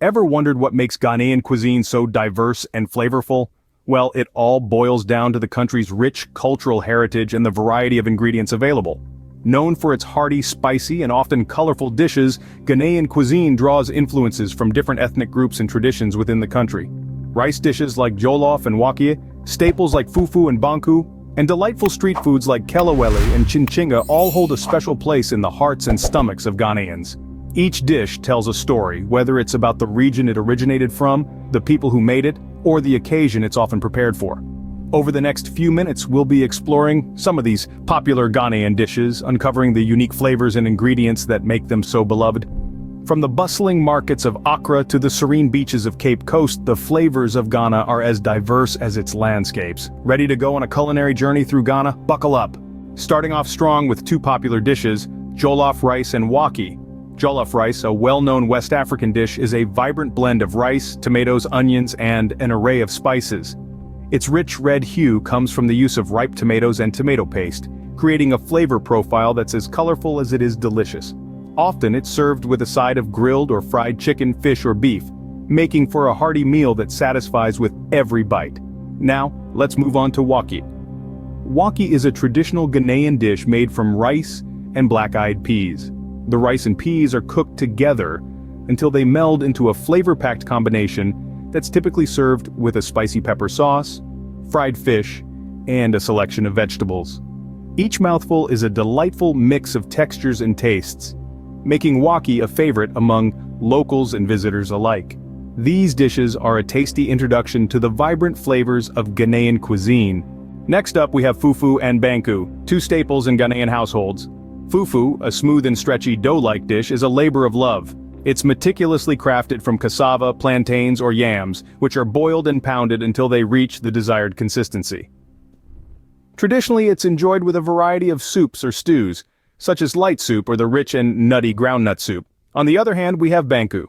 Ever wondered what makes Ghanaian cuisine so diverse and flavorful? Well, it all boils down to the country's rich cultural heritage and the variety of ingredients available. Known for its hearty, spicy, and often colorful dishes, Ghanaian cuisine draws influences from different ethnic groups and traditions within the country. Rice dishes like Jollof and Waakye, staples like Fufu and Banku, and delightful street foods like Kelewele and Chinchinga all hold a special place in the hearts and stomachs of Ghanaians. Each dish tells a story, whether it's about the region it originated from, the people who made it, or the occasion it's often prepared for. Over the next few minutes, we'll be exploring some of these popular Ghanaian dishes, uncovering the unique flavors and ingredients that make them so beloved. From the bustling markets of Accra to the serene beaches of Cape Coast, the flavors of Ghana are as diverse as its landscapes. Ready to go on a culinary journey through Ghana? Buckle up! Starting off strong with two popular dishes, Jollof rice and Waakye. Jollof rice, a well-known West African dish, is a vibrant blend of rice, tomatoes, onions, and an array of spices. Its rich red hue comes from the use of ripe tomatoes and tomato paste, creating a flavor profile that's as colorful as it is delicious. Often it's served with a side of grilled or fried chicken, fish, or beef, making for a hearty meal that satisfies with every bite. Now, let's move on to Waakye. Waakye is a traditional Ghanaian dish made from rice and black-eyed peas. The rice and peas are cooked together until they meld into a flavor-packed combination that's typically served with a spicy pepper sauce, fried fish, and a selection of vegetables. Each mouthful is a delightful mix of textures and tastes, making Waakye a favorite among locals and visitors alike. These dishes are a tasty introduction to the vibrant flavors of Ghanaian cuisine. Next up we have Fufu and Banku, two staples in Ghanaian households. Fufu, a smooth and stretchy dough-like dish, is a labor of love. It's meticulously crafted from cassava, plantains, or yams, which are boiled and pounded until they reach the desired consistency. Traditionally, it's enjoyed with a variety of soups or stews, such as light soup or the rich and nutty groundnut soup. On the other hand, we have Banku.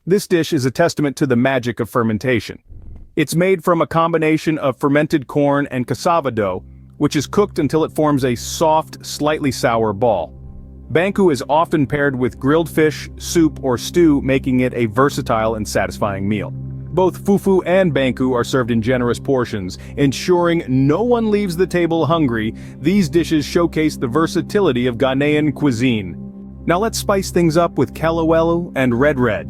This dish is a testament to the magic of fermentation. It's made from a combination of fermented corn and cassava dough, which is cooked until it forms a soft, slightly sour ball. Banku is often paired with grilled fish, soup, or stew, making it a versatile and satisfying meal. Both fufu and banku are served in generous portions, ensuring no one leaves the table hungry. These dishes showcase the versatility of Ghanaian cuisine. Now let's spice things up with Kelewele and Red Red.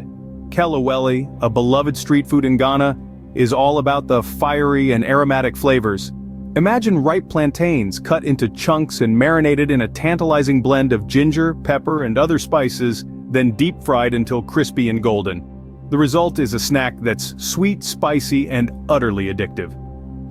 Kelewele, a beloved street food in Ghana, is all about the fiery and aromatic flavors. Imagine ripe plantains cut into chunks and marinated in a tantalizing blend of ginger, pepper, and other spices, then deep-fried until crispy and golden. The result is a snack that's sweet, spicy, and utterly addictive.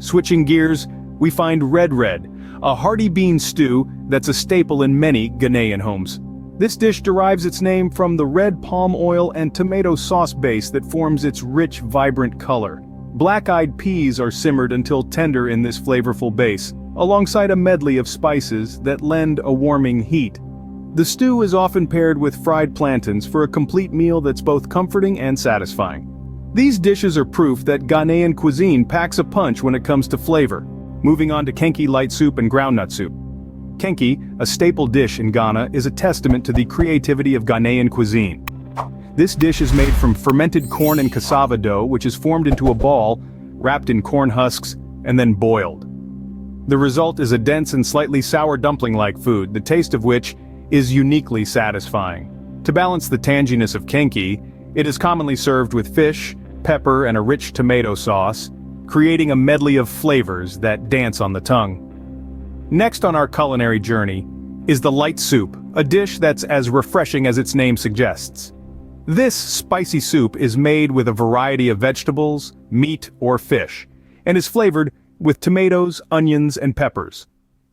Switching gears, we find Red Red, a hearty bean stew that's a staple in many Ghanaian homes. This dish derives its name from the red palm oil and tomato sauce base that forms its rich, vibrant color. Black-eyed peas are simmered until tender in this flavorful base, alongside a medley of spices that lend a warming heat. The stew is often paired with fried plantains for a complete meal that's both comforting and satisfying. These dishes are proof that Ghanaian cuisine packs a punch when it comes to flavor. Moving on to Kenkey light soup and groundnut soup. Kenkey, a staple dish in Ghana, is a testament to the creativity of Ghanaian cuisine. This dish is made from fermented corn and cassava dough, which is formed into a ball, wrapped in corn husks, and then boiled. The result is a dense and slightly sour dumpling-like food, the taste of which is uniquely satisfying. To balance the tanginess of Kenkey, it is commonly served with fish, pepper, and a rich tomato sauce, creating a medley of flavors that dance on the tongue. Next on our culinary journey is the light soup, a dish that's as refreshing as its name suggests. This spicy soup is made with a variety of vegetables, meat, or fish, and is flavored with tomatoes, onions, and peppers.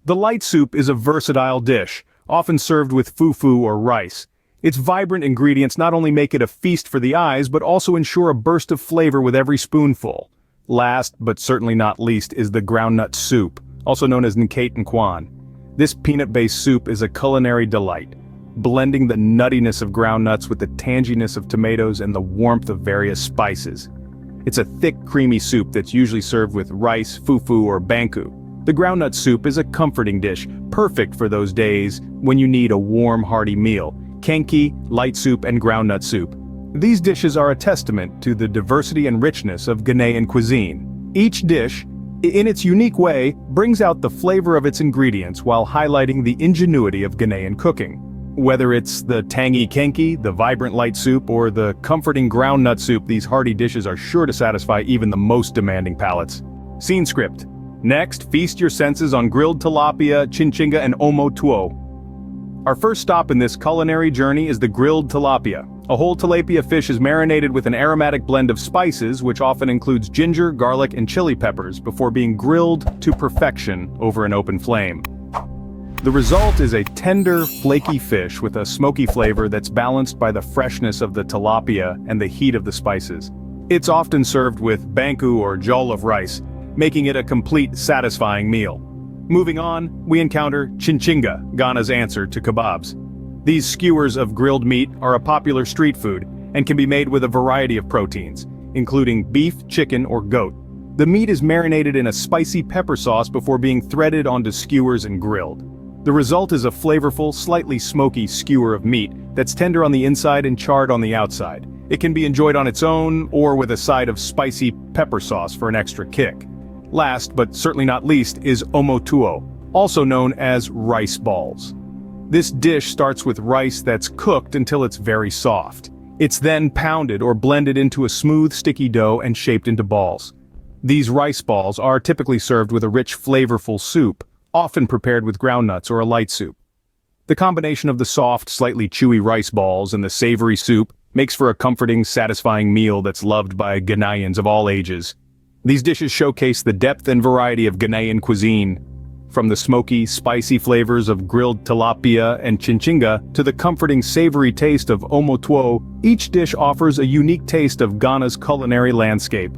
The light soup is a versatile dish, often served with fufu or rice. Its vibrant ingredients not only make it a feast for the eyes, but also ensure a burst of flavor with every spoonful. Last, but certainly not least, is the groundnut soup, also known as nkate and kwan. This peanut-based soup is a culinary delight, blending the nuttiness of groundnuts with the tanginess of tomatoes and the warmth of various spices. It's a thick, creamy soup that's usually served with rice, fufu, or banku. The groundnut soup is a comforting dish, perfect for those days when you need a warm, hearty meal. Kenkey, light soup, and groundnut soup. These dishes are a testament to the diversity and richness of Ghanaian cuisine. Each dish, in its unique way, brings out the flavor of its ingredients while highlighting the ingenuity of Ghanaian cooking. Whether it's the tangy Kenkey, the vibrant light soup, or the comforting groundnut soup, these hearty dishes are sure to satisfy even the most demanding palates. Scene script. Next, feast your senses on grilled tilapia, chinchinga, and omo tuo. Our first stop in this culinary journey is the grilled tilapia. A whole tilapia fish is marinated with an aromatic blend of spices, which often includes ginger, garlic, and chili peppers, before being grilled to perfection over an open flame. The result is a tender, flaky fish with a smoky flavor that's balanced by the freshness of the tilapia and the heat of the spices. It's often served with banku or jollof rice, making it a complete, satisfying meal. Moving on, we encounter Chinchinga, Ghana's answer to kebabs. These skewers of grilled meat are a popular street food and can be made with a variety of proteins, including beef, chicken, or goat. The meat is marinated in a spicy pepper sauce before being threaded onto skewers and grilled. The result is a flavorful, slightly smoky skewer of meat that's tender on the inside and charred on the outside. It can be enjoyed on its own or with a side of spicy pepper sauce for an extra kick. Last, but certainly not least, is omo tuo, also known as rice balls. This dish starts with rice that's cooked until it's very soft. It's then pounded or blended into a smooth, sticky dough and shaped into balls. These rice balls are typically served with a rich, flavorful soup, often prepared with groundnuts or a light soup. The combination of the soft, slightly chewy rice balls and the savory soup makes for a comforting, satisfying meal that's loved by Ghanaians of all ages. These dishes showcase the depth and variety of Ghanaian cuisine, from the smoky, spicy flavors of grilled tilapia and chinchinga to the comforting, savory taste of omo tuo. Each dish offers a unique taste of Ghana's culinary landscape.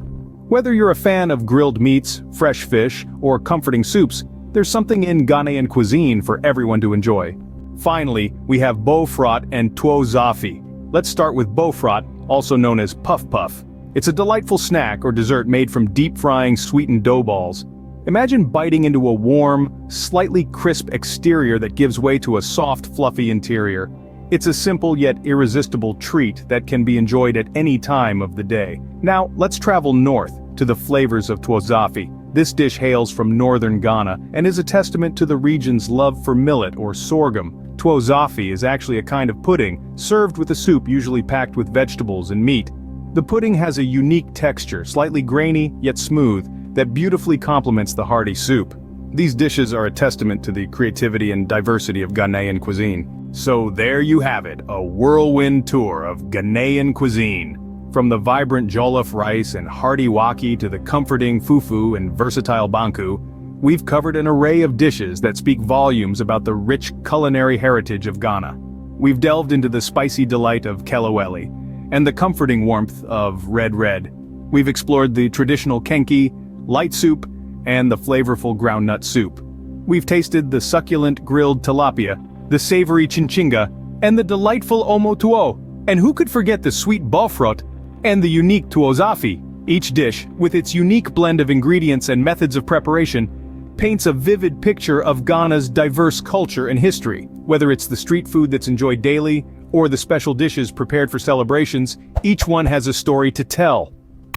Whether you're a fan of grilled meats, fresh fish, or comforting soups, there's something in Ghanaian cuisine for everyone to enjoy. Finally, we have Bofrot and Tuo Zaafi. Let's start with Bofrot, also known as puff puff. It's a delightful snack or dessert made from deep-frying sweetened dough balls. Imagine biting into a warm, slightly crisp exterior that gives way to a soft, fluffy interior. It's a simple yet irresistible treat that can be enjoyed at any time of the day. Now, let's travel north to the flavors of Tuo Zaafi. This dish hails from northern Ghana and is a testament to the region's love for millet or sorghum. Tuo Zaafi is actually a kind of pudding, served with a soup usually packed with vegetables and meat. The pudding has a unique texture, slightly grainy yet smooth, that beautifully complements the hearty soup. These dishes are a testament to the creativity and diversity of Ghanaian cuisine. So there you have it, a whirlwind tour of Ghanaian cuisine. From the vibrant jollof rice and hearty waakye to the comforting fufu and versatile banku, we've covered an array of dishes that speak volumes about the rich culinary heritage of Ghana. We've delved into the spicy delight of Kelewele and the comforting warmth of Red Red. We've explored the traditional Kenkey, light soup, and the flavorful groundnut soup. We've tasted the succulent grilled tilapia, the savory chinchinga, and the delightful omo tuo. And who could forget the sweet bofrot and the unique Tuo Zaafi? Each dish, with its unique blend of ingredients and methods of preparation, paints a vivid picture of Ghana's diverse culture and history. Whether it's the street food that's enjoyed daily, or the special dishes prepared for celebrations, each one has a story to tell.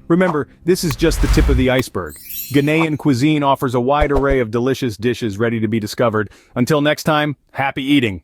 Remember, this is just the tip of the iceberg. Ghanaian cuisine offers a wide array of delicious dishes ready to be discovered. Until next time, happy eating!